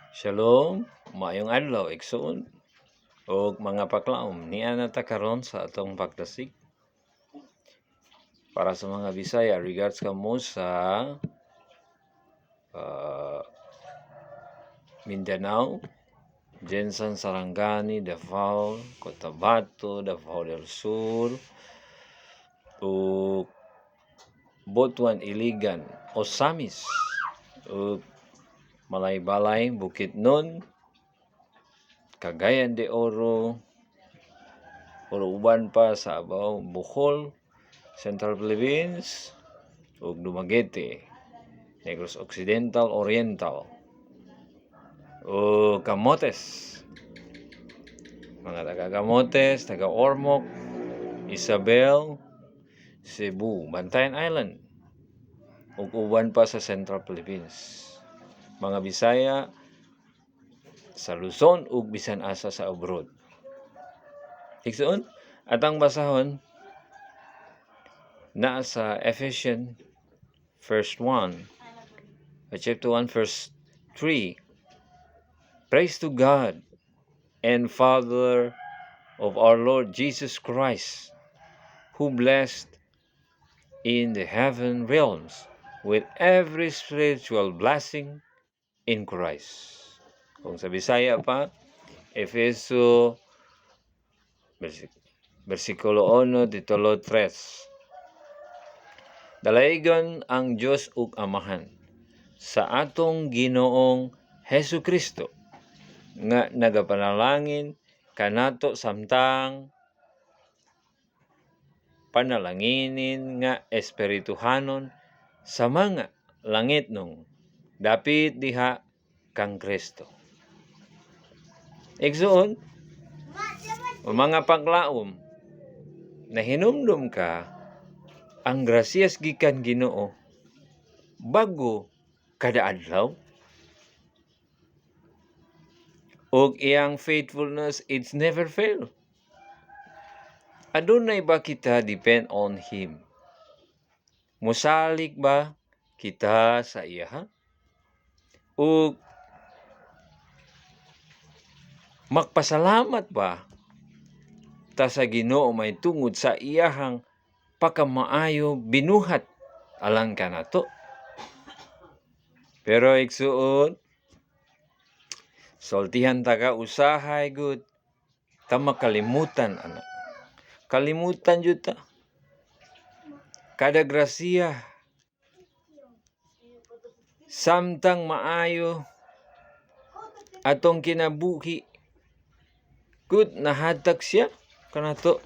Shalom, maayong adlaw, igsoon, o mga paklaom. Niya na ta karon sa atong pagtasig. Para sa mga Bisaya, regards kamo sa Mindanao, Jensan, Sarangani, Davao, Cotabato, Davao del Sur, o Butuan, Iligan, Osamis, o Malay-Balay, Bukidnon, Cagayan de Oro, uban pa sa abaw, Bohol, Central Philippines, ug Dumaguete, Negros Occidental, Oriental, o Camotes, mga taga-Camotes, taga-Ormoc, Isabel, Cebu, Bantayan Island, ug uban pa sa Central Philippines. Mga Bisaya sa Luzon ug bisan asa sa abroad. Igsoon, atang basahon na sa Ephesians verse 1, chapter 1 verse 3. Praise to God and Father of our Lord Jesus Christ, who blessed in the heaven realms with every spiritual blessing in Christ. Kung sa Bisaya pa, Efeso versikulo 1, titulo 3. Dalaygon ang Dios ug Amahan sa atong Ginoong Hesu Kristo nga nagapanalangin kanato samtang panalanginin nga espirituhanon sa mga langit nung dapit diha kang Kristo. Igsoon, o mga paglaom, na hinumdum ka ang grasyas gikan Ginoo bago kada adlaw, ug iyang faithfulness it's never fail. Adunay ba kita depend on Him? Musalig ba kita sa iya? Ug magpasalamat ba ta sa Ginoo may tungod sa iyahang pakamaayo binuhat alang kanato? Pero igsuon, sultihan ta ka usahay gud ta makalimutan ana. Kalimutan jud ta kada grasya samtang maayo atong kinabuhi gud nahatag siya kanato